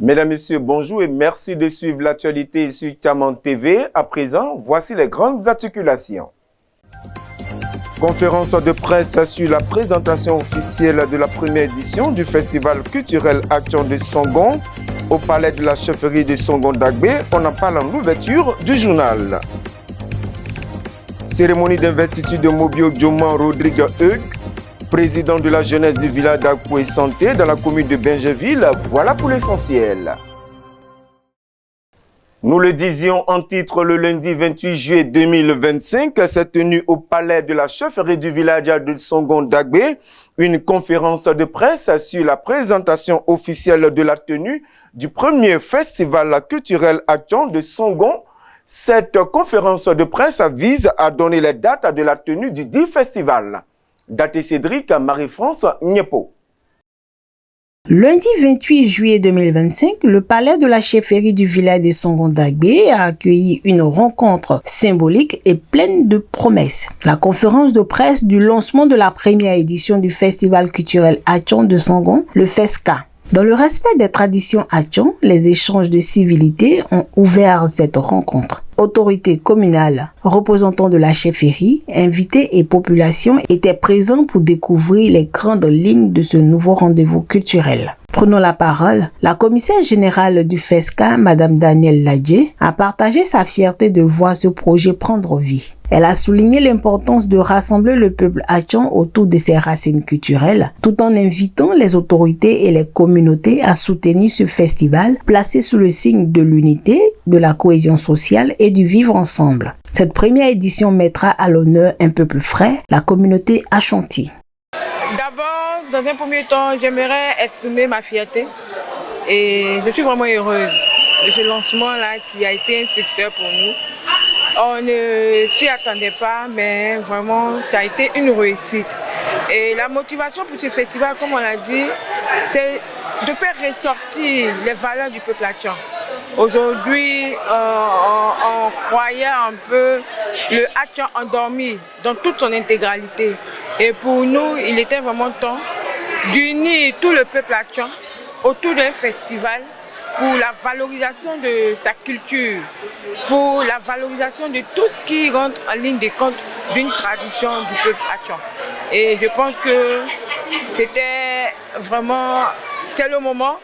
Mesdames, Messieurs, bonjour et merci de suivre l'actualité sur Tiamant TV. À présent, voici les grandes articulations. Conférence de presse sur la présentation officielle de la première édition du Festival culturel Action de Songon au palais de la chefferie de Songon-Dagbé. On en parle en ouverture du journal. Cérémonie d'investiture de Mobio Dioman Rodrigue Eug, président de la jeunesse du village d'Akoué Santé dans la commune de Benjeville. Voilà pour l'essentiel. Nous le disions en titre le lundi 28 juillet 2025, s'est tenue au palais de la chefferie du village de Songon-Dagbé une conférence de presse sur la présentation officielle de la tenue du premier festival culturel Action de Songon. Cette conférence de presse vise à donner les dates de la tenue du dit festival. Date Cédric, Marie-France Niepo. Lundi 28 juillet 2025, le palais de la chefferie du village de Songon-Dagbé a accueilli une rencontre symbolique et pleine de promesses. La conférence de presse du lancement de la première édition du festival culturel Action de Songon, le FESCA. Dans le respect des traditions Action, les échanges de civilité ont ouvert cette rencontre. Autorités communales, représentants de la chefferie, invités et population étaient présents pour découvrir les grandes lignes de ce nouveau rendez-vous culturel. Prenant la parole, la commissaire générale du FESCA, Madame Danielle Ladje, a partagé sa fierté de voir ce projet prendre vie. Elle a souligné l'importance de rassembler le peuple Atchon autour de ses racines culturelles, tout en invitant les autorités et les communautés à soutenir ce festival, placé sous le signe de l'unité, de la cohésion sociale et du vivre ensemble. Cette première édition mettra à l'honneur un peuple frais, la communauté Ashanti. D'abord, dans un premier temps, j'aimerais exprimer ma fierté et je suis vraiment heureuse de ce lancement-là qui a été un succès pour nous. On ne s'y attendait pas, mais vraiment, ça a été une réussite. Et la motivation pour ce festival, comme on l'a dit, c'est de faire ressortir les valeurs du peuple Atchon. Aujourd'hui, on croyait un peu le Atchon endormi dans toute son intégralité. Et pour nous, il était vraiment temps d'unir tout le peuple Atchon autour d'un festival pour la valorisation de sa culture, pour la valorisation de tout ce qui rentre en ligne de compte d'une tradition du peuple Atchon. Et je pense que c'était vraiment, c'est le moment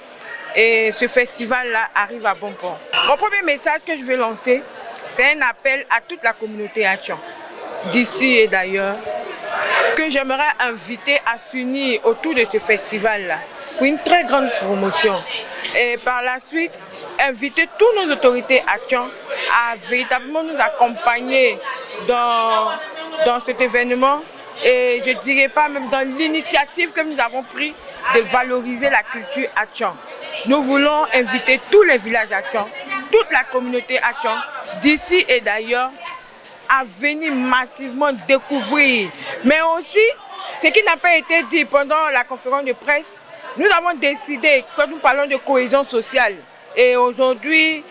et ce festival-là arrive à bon port. Mon premier message que je vais lancer, c'est un appel à toute la communauté Atchon, d'ici et d'ailleurs, que j'aimerais inviter à s'unir autour de ce festival-là pour une très grande promotion. Et par la suite, inviter toutes nos autorités Atchon à véritablement nous accompagner dans cet événement. Et je ne dirais pas même dans l'initiative que nous avons prise de valoriser la culture Atchon. Nous voulons inviter tous les villages Atchon, toute la communauté Atchon, d'ici et d'ailleurs, à venir massivement découvrir. Mais aussi, ce qui n'a pas été dit pendant la conférence de presse, nous avons décidé, quand nous parlons de cohésion sociale, et aujourd'hui,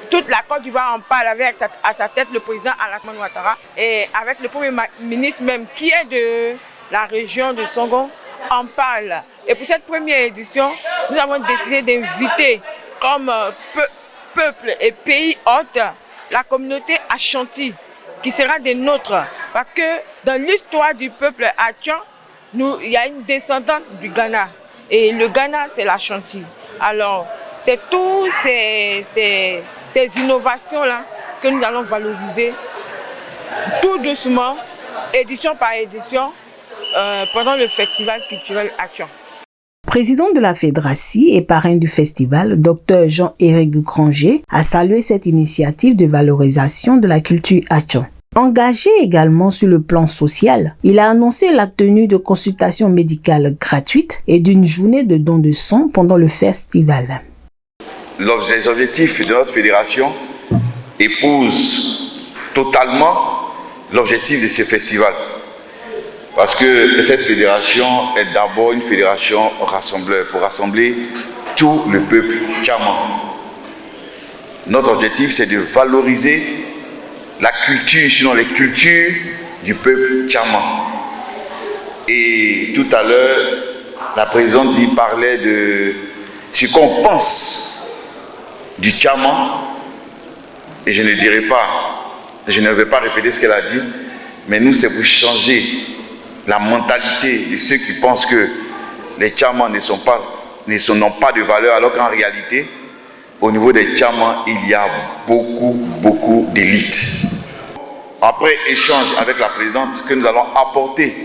toute la Côte d'Ivoire en parle avec à sa tête le président Alassane Ouattara, et avec le premier ministre même, qui est de la région de Songon, en parle. Et pour cette première édition, nous avons décidé d'inviter comme peuple et pays hôte la communauté Ashanti, qui sera des nôtres. Parce que dans l'histoire du peuple Atchon, il y a une descendante du Ghana. Et le Ghana, c'est l'Ashanti. Alors, c'est toutes ces innovations-là que nous allons valoriser tout doucement, édition par édition, pendant le festival culturel Atchon. Président de la fédération et parrain du festival, Dr Jean-Éric Granger, a salué cette initiative de valorisation de la culture Atchon. Engagé également sur le plan social, il a annoncé la tenue de consultations médicales gratuites et d'une journée de dons de sang pendant le festival. Les objectifs de notre fédération épousent totalement l'objectif de ce festival. Parce que cette fédération est d'abord une fédération rassembleur, pour rassembler tout le peuple tchaman. Notre objectif, c'est de valoriser la culture, sinon les cultures du peuple tchaman. Et tout à l'heure, la présidente parlait ce qu'on pense du Tchaman, et je ne dirai pas, je ne vais pas répéter ce qu'elle a dit, mais nous, c'est pour changer la mentalité de ceux qui pensent que les Tchamans n'ont pas de valeur, alors qu'en réalité, au niveau des Tchamans, il y a beaucoup d'élites. Après échange avec la présidente, ce que nous allons apporter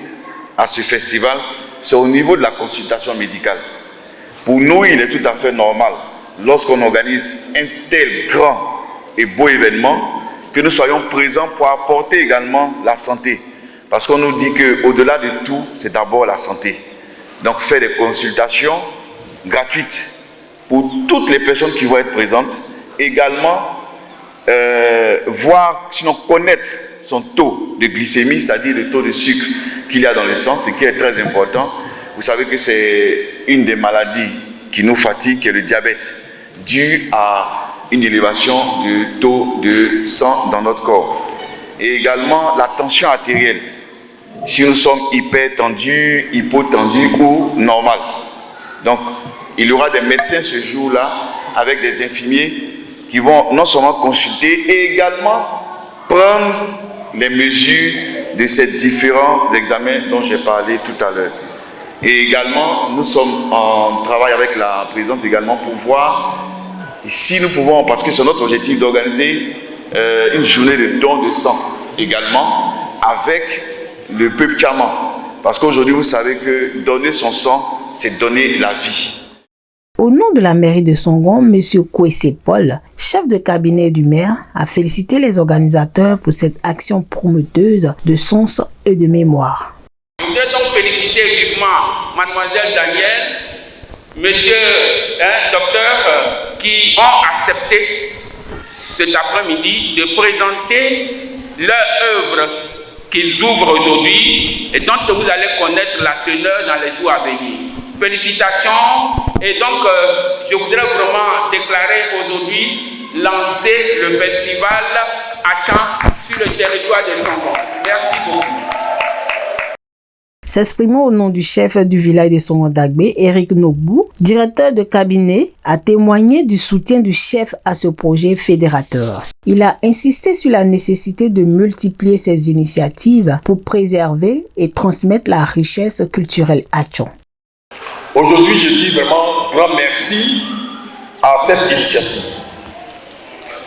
à ce festival, c'est au niveau de la consultation médicale. Pour nous, il est tout à fait normal, lorsqu'on organise un tel grand et beau événement, que nous soyons présents pour apporter également la santé. Parce qu'on nous dit qu'au-delà de tout, c'est d'abord la santé. Donc faire des consultations gratuites pour toutes les personnes qui vont être présentes. Également, voir, sinon connaître son taux de glycémie, c'est-à-dire le taux de sucre qu'il y a dans le sang, ce qui est très important. Vous savez que c'est une des maladies qui nous fatigue, qui est le diabète, dû à une élévation du taux de sang dans notre corps. Et également la tension artérielle, si nous sommes hypertendus, hypotendus ou normal. Donc, il y aura des médecins ce jour-là avec des infirmiers qui vont non seulement consulter et également prendre les mesures de ces différents examens dont j'ai parlé tout à l'heure. Et également, nous sommes en travail avec la présidente également pour voir si nous pouvons, parce que c'est notre objectif d'organiser une journée de don de sang également avec le peuple Tchaman. Parce qu'aujourd'hui, vous savez que donner son sang, c'est donner la vie. Au nom de la mairie de Songon, M. Kwese Paul, chef de cabinet du maire, a félicité les organisateurs pour cette action prometteuse de sens et de mémoire. Je voudrais donc féliciter vivement Mademoiselle Danielle, Monsieur docteur, qui ont accepté cet après-midi de présenter leur œuvre qu'ils ouvrent aujourd'hui et dont vous allez connaître la teneur dans les jours à venir. Félicitations. Et donc, je voudrais vraiment déclarer aujourd'hui, lancer le festival Atchan sur le territoire de Songon. Merci beaucoup. S'exprimant au nom du chef du village de Songon Dagbé, Eric Nogbou, directeur de cabinet, a témoigné du soutien du chef à ce projet fédérateur. Il a insisté sur la nécessité de multiplier ces initiatives pour préserver et transmettre la richesse culturelle Atchan. Aujourd'hui, je dis vraiment grand merci à cette initiative.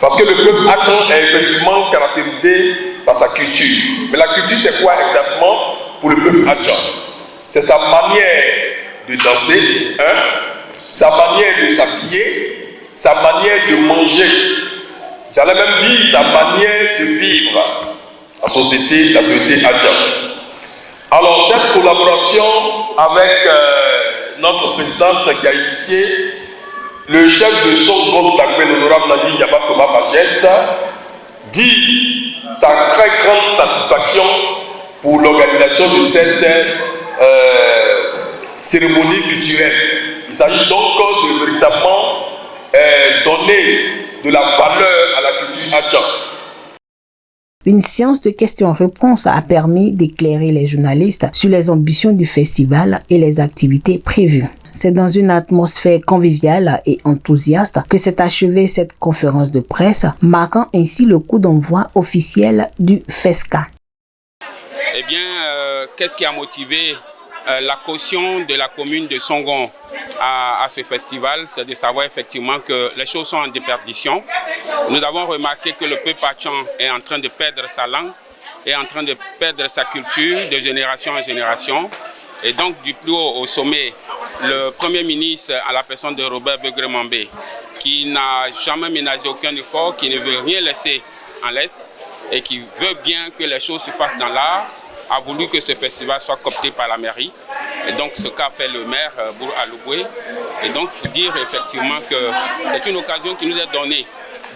Parce que le peuple Atchan est effectivement caractérisé par sa culture. Mais la culture, c'est quoi exactement pour le peuple Atchan? C'est sa manière de danser, sa manière de s'habiller, sa manière de manger. J'allais même dire sa manière de vivre la société Atchan. Alors, cette collaboration avec notre présidente qui a initié, le chef de Songon Dagbé, l'honorable Nani Yaba Thomas Magès, dit sa très grande satisfaction pour l'organisation de cette cérémonie culturelle. Il s'agit donc de véritablement donner de la valeur à la culture Atchan. Une séance de questions-réponses a permis d'éclairer les journalistes sur les ambitions du festival et les activités prévues. C'est dans une atmosphère conviviale et enthousiaste que s'est achevée cette conférence de presse, marquant ainsi le coup d'envoi officiel du FESCA. Eh bien, qu'est-ce qui a motivé la caution de la commune de Songon à ce festival? C'est de savoir effectivement que les choses sont en déperdition. Nous avons remarqué que le peuple Atchan est en train de perdre sa langue, est en train de perdre sa culture de génération en génération. Et donc, du plus haut au sommet, le Premier ministre, à la personne de Robert Begremambé, qui n'a jamais ménagé aucun effort, qui ne veut rien laisser en laisse et qui veut bien que les choses se fassent dans l'art, a voulu que ce festival soit coopté par la mairie. Et donc, ce qu'a fait le maire Bour Alouboé. Et donc, dire effectivement que c'est une occasion qui nous est donnée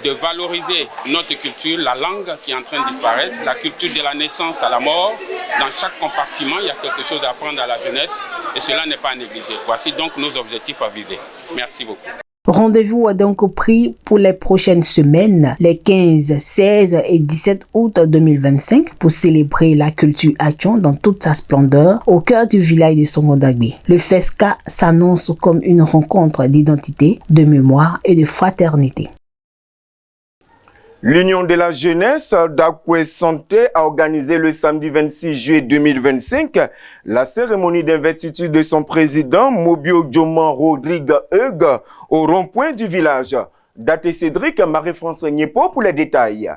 de valoriser notre culture, la langue qui est en train de disparaître, la culture de la naissance à la mort. Dans chaque compartiment, il y a quelque chose à apprendre à la jeunesse et cela n'est pas négligé. Voici donc nos objectifs à viser. Merci beaucoup. Rendez-vous est donc pris pour les prochaines semaines, les 15, 16 et 17 août 2025, pour célébrer la culture Atchon dans toute sa splendeur au cœur du village de Songon Dagbé. Le FESCA s'annonce comme une rencontre d'identité, de mémoire et de fraternité. L'Union de la jeunesse d'Akwe Santé a organisé le samedi 26 juillet 2025 la cérémonie d'investiture de son président Mobio Dioman Rodrigue Eug au rond-point du village. Date Cédric, Marie-France Niepo pour les détails.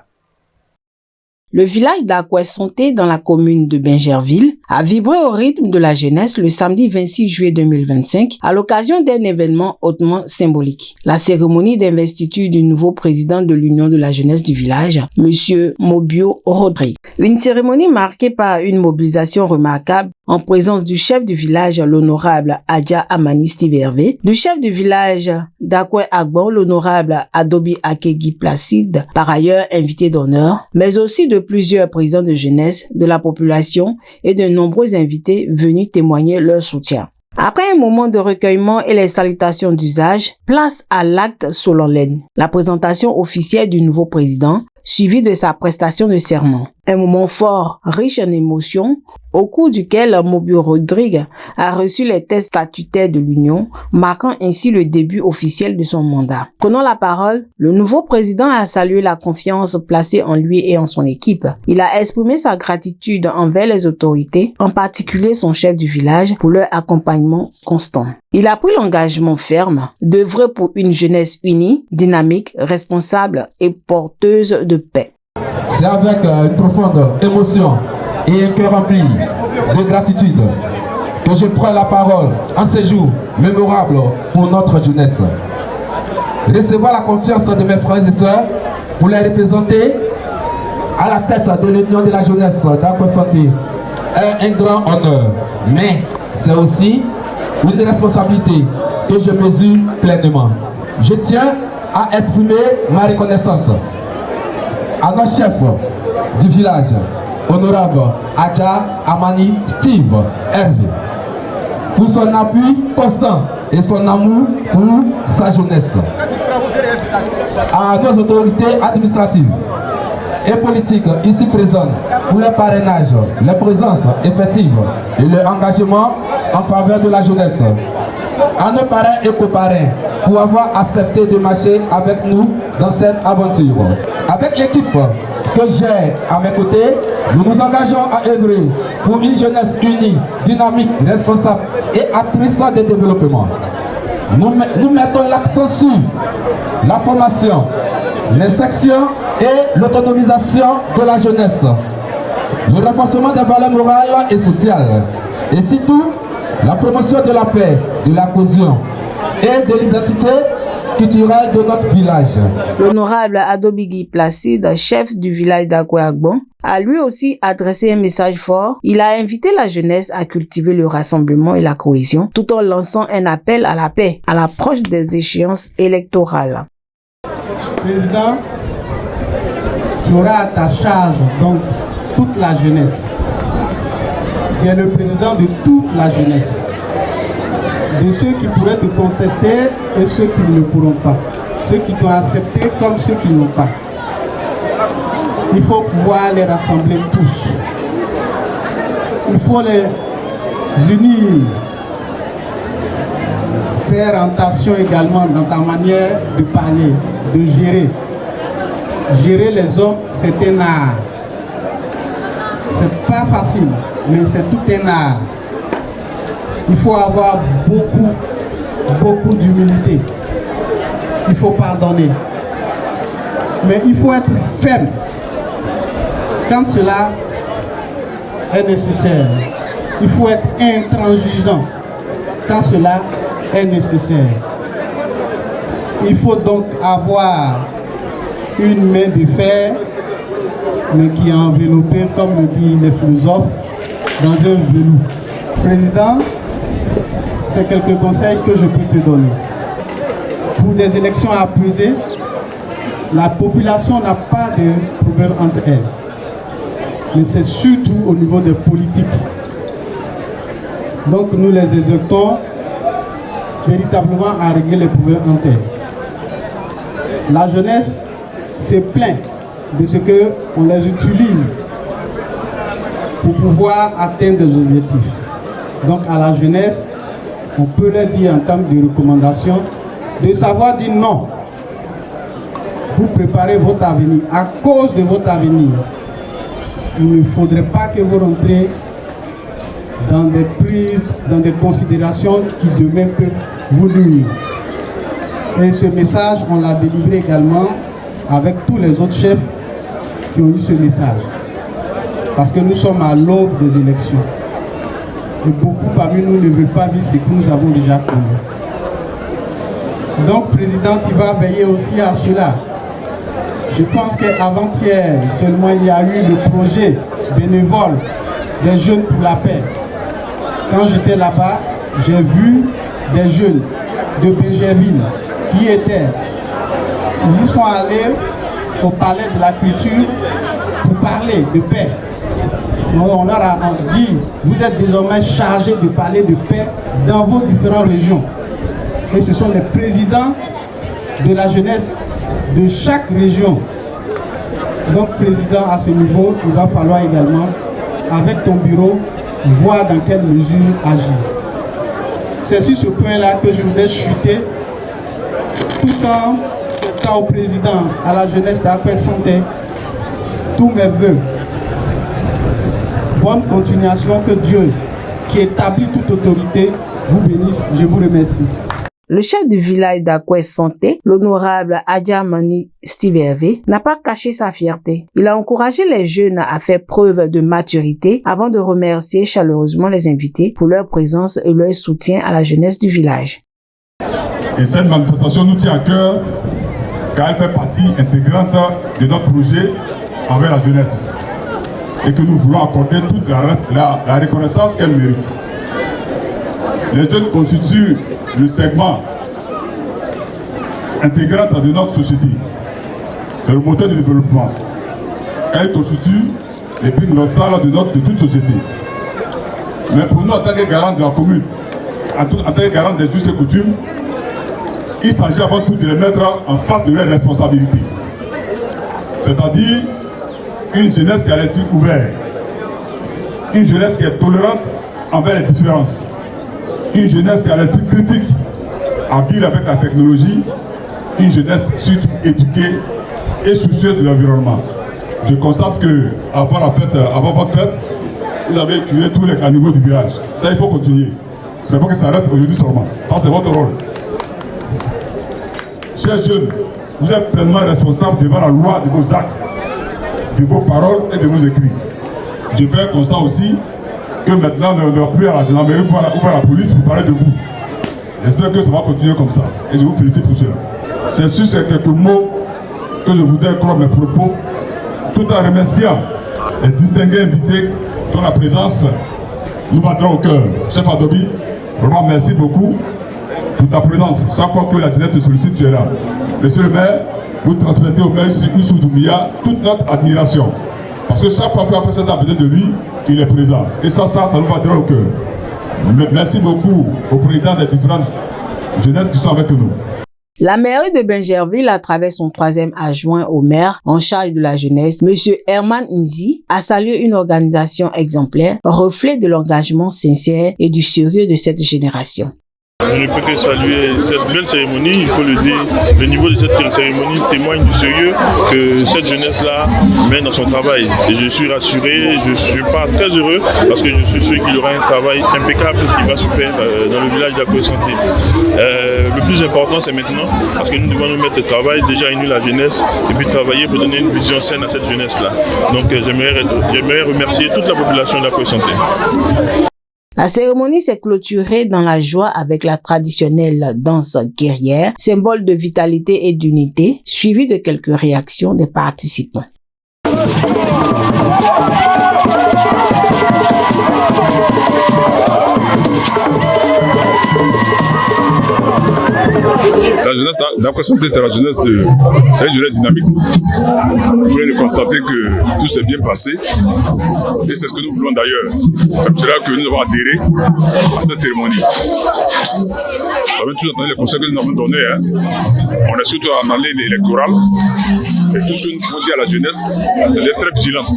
Le village d'Akwe Santé dans la commune de Bingerville a vibré au rythme de la jeunesse le samedi 26 juillet 2025 à l'occasion d'un événement hautement symbolique. La cérémonie d'investiture du nouveau président de l'Union de la jeunesse du village, M. Mobio Rodrigue. Une cérémonie marquée par une mobilisation remarquable en présence du chef du village, l'honorable Adja Amani Steve Hervé, du chef du village d'Akwe Agbon, l'honorable Adobi Akegi Placide, par ailleurs invité d'honneur, mais aussi de plusieurs présidents de jeunesse, de la population et de nombreux invités venus témoigner leur soutien. Après un moment de recueillement et les salutations d'usage, place à l'acte solennel, la présentation officielle du nouveau président, suivi de sa prestation de serment. Un moment fort, riche en émotions, au cours duquel Mobio Rodrigue a reçu les tests statutaires de l'Union, marquant ainsi le début officiel de son mandat. Prenant la parole, le nouveau président a salué la confiance placée en lui et en son équipe. Il a exprimé sa gratitude envers les autorités, en particulier son chef du village, pour leur accompagnement constant. Il a pris l'engagement ferme d'œuvrer pour une jeunesse unie, dynamique, responsable et porteuse de paix. C'est avec une profonde émotion et un cœur rempli de gratitude que je prends la parole en ces jours mémorables pour notre jeunesse. Recevoir la confiance de mes frères et sœurs pour les représenter à la tête de l'Union de la jeunesse d'Akwe Santé est un grand honneur. Mais c'est aussi une responsabilité que je mesure pleinement. Je tiens à exprimer ma reconnaissance à notre chef du village, honorable Adja Amani Steve Hervé, pour son appui constant et son amour pour sa jeunesse. À nos autorités administratives et politiques ici présentes pour leur parrainage, leur présence effective et leur engagement en faveur de la jeunesse. À nos parrains et coparrains pour avoir accepté de marcher avec nous dans cette aventure. Avec l'équipe que j'ai à mes côtés, nous nous engageons à œuvrer pour une jeunesse unie, dynamique, responsable et actrice de développement. Nous mettons l'accent sur la formation, l'insertion et l'autonomisation de la jeunesse, le renforcement des valeurs morales et sociales, et surtout la promotion de la paix, de la cohésion et de l'identité culturelle de notre village. L'honorable Adobigui Placide, chef du village d'Akwe Agbon, a lui aussi adressé un message fort. Il a invité la jeunesse à cultiver le rassemblement et la cohésion, tout en lançant un appel à la paix à l'approche des échéances électorales. Président, tu auras à ta charge donc toute la jeunesse. Tu es le président de toute la jeunesse, de ceux qui pourraient te contester et ceux qui ne le pourront pas, ceux qui t'ont accepté comme ceux qui ne l'ont pas. Il faut pouvoir les rassembler tous. Il faut les unir. Faire attention également dans ta manière de parler, de gérer. Gérer les hommes, c'est un art. C'est pas facile, mais c'est tout un art. Il faut avoir beaucoup d'humilité. Il faut pardonner. Mais il faut être ferme quand cela est nécessaire. Il faut être intransigeant quand cela est nécessaire. Il faut donc avoir une main de fer, mais qui est enveloppée, comme le disent les philosophes, dans un velours. Président, c'est quelques conseils que je peux te donner. Pour des élections apaisées, la population n'a pas de problème entre elles. Mais c'est surtout au niveau des politiques. Donc nous les exhortons véritablement à régler les problèmes entre elles. la jeunesse se plaint de ce qu'on les utilise pour pouvoir atteindre des objectifs. Donc à la jeunesse, on peut leur dire en termes de recommandations de savoir dire non. Vous préparez votre avenir. À cause de votre avenir, il ne faudrait pas que vous rentrez dans des prises, dans des considérations qui demain peuvent vous nuire. Et ce message, on l'a délivré également avec tous les autres chefs qui ont eu ce message. Parce que nous sommes à l'aube des élections. Et beaucoup parmi nous ne veulent pas vivre ce que nous avons déjà connu. Donc, Président, tu vas veiller aussi à cela. Je pense qu'avant-hier, seulement il y a eu le projet bénévole des jeunes pour la paix. Quand j'étais là-bas, j'ai vu des jeunes de Bégerville qui étaient. Ils y sont allés au palais de la culture pour parler de paix. On leur a dit, vous êtes désormais chargés de parler de paix dans vos différentes régions. Et ce sont les présidents de la jeunesse de chaque région. Donc, président, à ce niveau, il va falloir également, avec ton bureau, voir dans quelle mesure agir. C'est sur ce point-là que je voudrais chuter, tout en souhaitant au président, à la jeunesse d'Akwes Santé, tous mes voeux. Bonne continuation, que Dieu, qui établit toute autorité, vous bénisse. Je vous remercie. Le chef du village d'Akwes Santé, l'honorable Adjamani Steve Hervé, n'a pas caché sa fierté. Il a encouragé les jeunes à faire preuve de maturité avant de remercier chaleureusement les invités pour leur présence et leur soutien à la jeunesse du village. Et cette manifestation nous tient à cœur car elle fait partie intégrante de notre projet envers la jeunesse et que nous voulons accorder toute la reconnaissance qu'elle mérite. Les jeunes constituent le segment intégrant de notre société. C'est le moteur du développement. Elle constitue les primes dorsales de toute société. Mais pour nous, en tant que garant de la commune, en tant que garant des us et coutumes, il s'agit avant tout de les mettre en face de leurs responsabilités. C'est-à-dire une jeunesse qui a l'esprit ouvert, une jeunesse qui est tolérante envers les différences, une jeunesse qui a l'esprit critique, habile avec la technologie, une jeunesse surtout éduquée et soucieuse de l'environnement. Je constate que avant votre fête, vous avez éculé tous les caniveaux du village. Ça, il faut continuer. Il ne faut pas que ça reste aujourd'hui seulement. Ça, c'est votre rôle. Chers jeunes, vous êtes pleinement responsables devant la loi de vos actes, de vos paroles et de vos écrits. Je fais un constat aussi que maintenant, on ne va plus à la gendarmerie ou à la police pour parler de vous. J'espère que ça va continuer comme ça. Et je vous félicite pour cela. C'est sur ces quelques mots que je voudrais clore mes propos, tout en remerciant les distingués invités dont la présence nous va droit au cœur. Chef Adobi, vraiment merci beaucoup pour ta présence. Chaque fois que la jeunesse te sollicite, tu es là. Monsieur le maire, vous transmettez au maire Youssou Doumbia toute notre admiration. Parce que chaque fois que la présidente a besoin de lui, il est présent. Et ça nous va droit au cœur. Merci beaucoup au président des différentes jeunesses qui sont avec nous. La mairie de Bingerville, à travers son troisième adjoint au maire en charge de la jeunesse, M. Herman Nzi, a salué une organisation exemplaire, reflet de l'engagement sincère et du sérieux de cette génération. Je ne peux que saluer cette belle cérémonie, il faut le dire. Le niveau de cette cérémonie témoigne du sérieux que cette jeunesse-là mène dans son travail. Et je suis rassuré, je pars très heureux parce que je suis sûr qu'il y aura un travail impeccable qui va se faire dans le village d'Akwes Santé. Le plus important, c'est maintenant, parce que nous devons nous mettre au travail, déjà réunir la jeunesse et puis travailler pour donner une vision saine à cette jeunesse-là. Donc j'aimerais remercier toute la population d'Akwes Santé. La cérémonie s'est clôturée dans la joie avec la traditionnelle danse guerrière, symbole de vitalité et d'unité, suivie de quelques réactions des participants. La jeunesse d'après santé, c'est la jeunesse dynamique. Vous voulez constater que tout s'est bien passé et c'est ce que nous voulons d'ailleurs. C'est pour cela que nous avons adhéré à cette cérémonie. Vous avez tous entendu les conseils que nous avons donnés. On est surtout en année électorale et tout ce que nous pouvons dire à la jeunesse, c'est d'être très vigilante.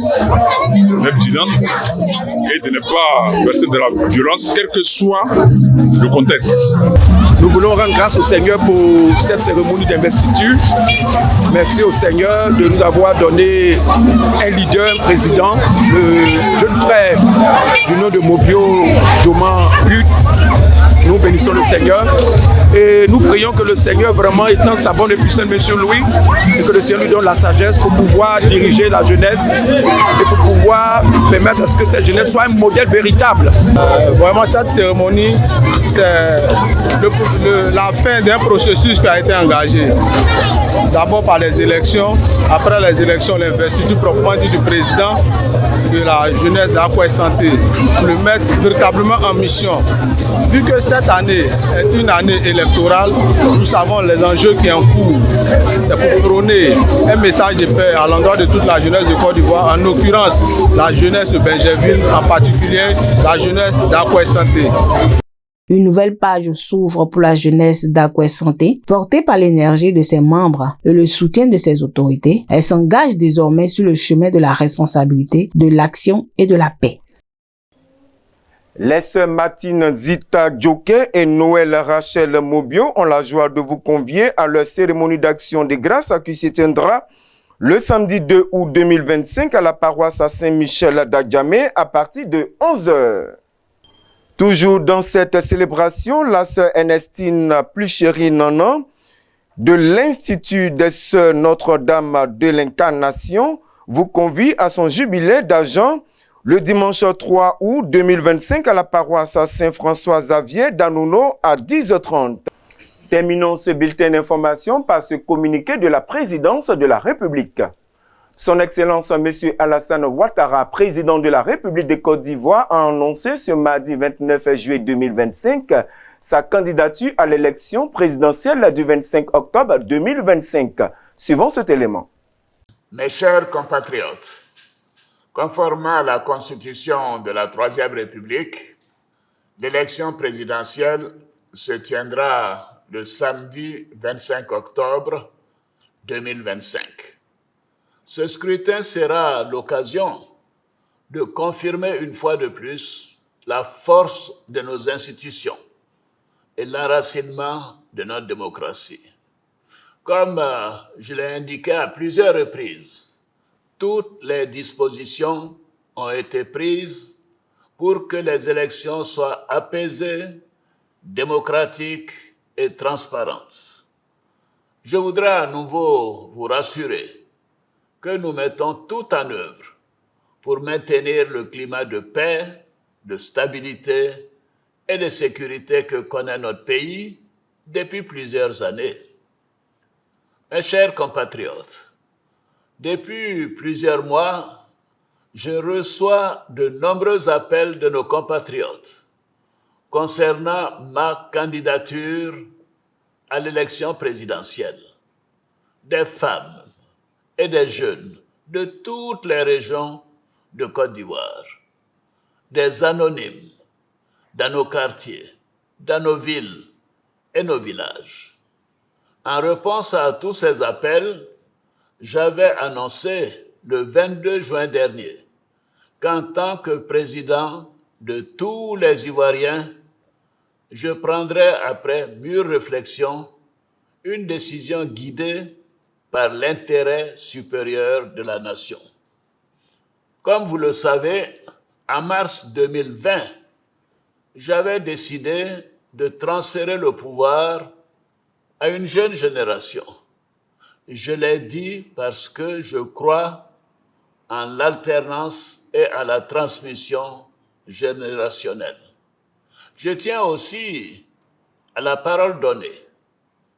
Et de ne pas verser de la violence, quel que soit le contexte. Nous voulons rendre grâce au Seigneur pour cette cérémonie d'investiture. Merci au Seigneur de nous avoir donné un leader, un président, le jeune frère du nom de Mobio Dioman Huth. Nous bénissons le Seigneur et nous prions que le Seigneur vraiment étende sa bonne et puissante main sur lui et que le Seigneur lui donne la sagesse pour pouvoir diriger la jeunesse et pour pouvoir permettre à ce que cette jeunesse soit un modèle véritable. Vraiment cette cérémonie, c'est la fin d'un processus qui a été engagé. D'abord par les élections, après les élections, l'investiture proprement dit du président de la jeunesse d'Aqua Santé, pour le mettre véritablement en mission. Vu que cette année est une année électorale, nous savons les enjeux qui encourent. C'est pour prôner un message de paix à l'endroit de toute la jeunesse de Côte d'Ivoire, en l'occurrence la jeunesse de Benjerville, en particulier la jeunesse d'Aqua Santé. Une nouvelle page s'ouvre pour la jeunesse d'Aqua Santé, portée par l'énergie de ses membres et le soutien de ses autorités. Elle s'engage désormais sur le chemin de la responsabilité, de l'action et de la paix. Les sœurs Martine Zita Djoké et Noël Rachel Mobio ont la joie de vous convier à leur cérémonie d'action de grâce qui se tiendra le samedi 2 août 2025 à la paroisse à Saint-Michel d'Adjamé à partir de 11h. Toujours dans cette célébration, la sœur Ernestine Pluchéry Nanan de l'Institut des Sœurs Notre-Dame de l'Incarnation vous convie à son jubilé d'argent le dimanche 3 août 2025 à la paroisse à Saint-François-Xavier d'Anono à 10h30. Terminons ce bulletin d'information par ce communiqué de la présidence de la République. Son Excellence M. Alassane Ouattara, président de la République de Côte d'Ivoire, a annoncé ce mardi 29 juillet 2025 sa candidature à l'élection présidentielle du 25 octobre 2025. Suivons cet élément. Mes chers compatriotes, conformément à la Constitution de la Troisième République, l'élection présidentielle se tiendra le samedi 25 octobre 2025. Ce scrutin sera l'occasion de confirmer une fois de plus la force de nos institutions et l'enracinement de notre démocratie. Comme je l'ai indiqué à plusieurs reprises, toutes les dispositions ont été prises pour que les élections soient apaisées, démocratiques et transparentes. Je voudrais à nouveau vous rassurer que nous mettons tout en œuvre pour maintenir le climat de paix, de stabilité et de sécurité que connaît notre pays depuis plusieurs années. Mes chers compatriotes, depuis plusieurs mois, je reçois de nombreux appels de nos compatriotes concernant ma candidature à l'élection présidentielle. Des femmes et des jeunes de toutes les régions de Côte d'Ivoire, des anonymes dans nos quartiers, dans nos villes et nos villages. En réponse à tous ces appels, j'avais annoncé le 22 juin dernier qu'en tant que président de tous les Ivoiriens, je prendrais après mûre réflexion une décision guidée par l'intérêt supérieur de la nation. Comme vous le savez, en mars 2020, j'avais décidé de transférer le pouvoir à une jeune génération. Je l'ai dit parce que je crois en l'alternance et à la transmission générationnelle. Je tiens aussi à la parole donnée.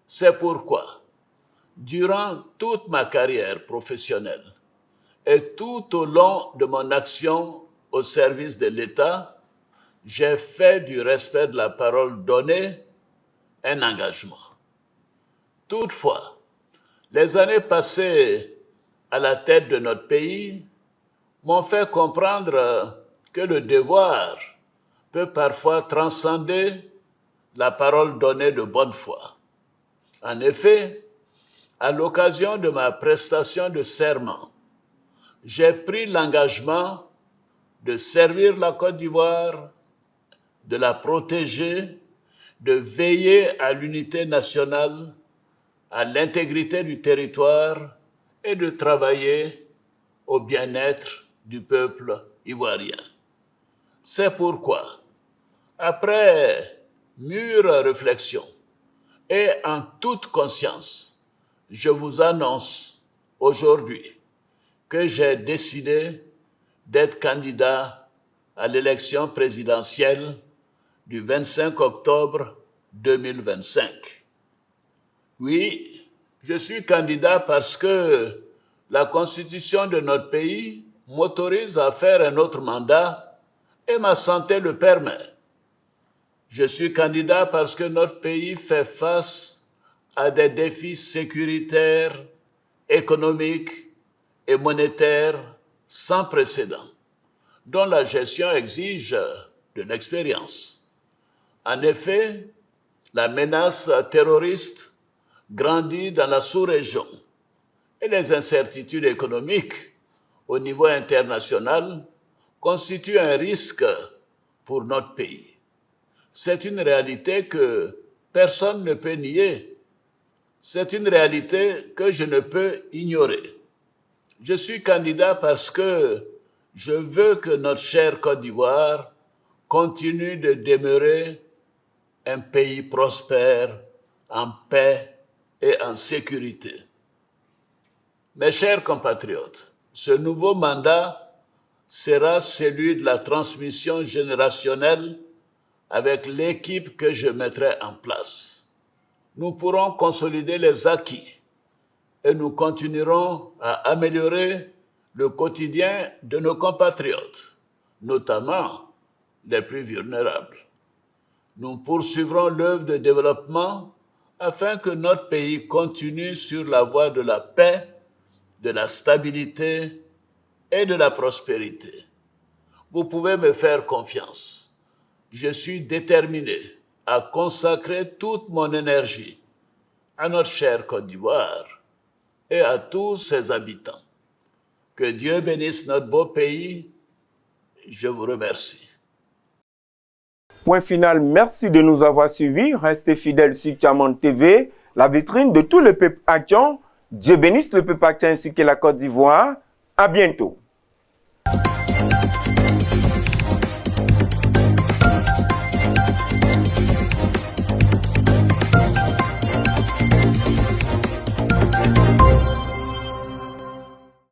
C'est pourquoi, durant toute ma carrière professionnelle et tout au long de mon action au service de l'État, j'ai fait du respect de la parole donnée un engagement. Toutefois, les années passées à la tête de notre pays m'ont fait comprendre que le devoir peut parfois transcender la parole donnée de bonne foi. En effet, à l'occasion de ma prestation de serment, j'ai pris l'engagement de servir la Côte d'Ivoire, de la protéger, de veiller à l'unité nationale, à l'intégrité du territoire et de travailler au bien-être du peuple ivoirien. C'est pourquoi, après mûre réflexion et en toute conscience, je vous annonce aujourd'hui que j'ai décidé d'être candidat à l'élection présidentielle du 25 octobre 2025. Oui, je suis candidat parce que la Constitution de notre pays m'autorise à faire un autre mandat et ma santé le permet. Je suis candidat parce que notre pays fait face à des défis sécuritaires, économiques et monétaires sans précédent, dont la gestion exige de l'expérience. En effet, la menace terroriste grandit dans la sous-région et les incertitudes économiques au niveau international constituent un risque pour notre pays. C'est une réalité que personne ne peut nier. C'est une réalité que je ne peux ignorer. Je suis candidat parce que je veux que notre chère Côte d'Ivoire continue de demeurer un pays prospère, en paix et en sécurité. Mes chers compatriotes, ce nouveau mandat sera celui de la transmission générationnelle avec l'équipe que je mettrai en place. Nous pourrons consolider les acquis et nous continuerons à améliorer le quotidien de nos compatriotes, notamment les plus vulnérables. Nous poursuivrons l'œuvre de développement afin que notre pays continue sur la voie de la paix, de la stabilité et de la prospérité. Vous pouvez me faire confiance. Je suis déterminé à consacrer toute mon énergie à notre chère Côte d'Ivoire et à tous ses habitants. Que Dieu bénisse notre beau pays. Je vous remercie. Point final, merci de nous avoir suivis. Restez fidèles sur Tiamon TV, la vitrine de tout le peuple haïtien. Dieu bénisse le peuple haïtien ainsi que la Côte d'Ivoire. À bientôt.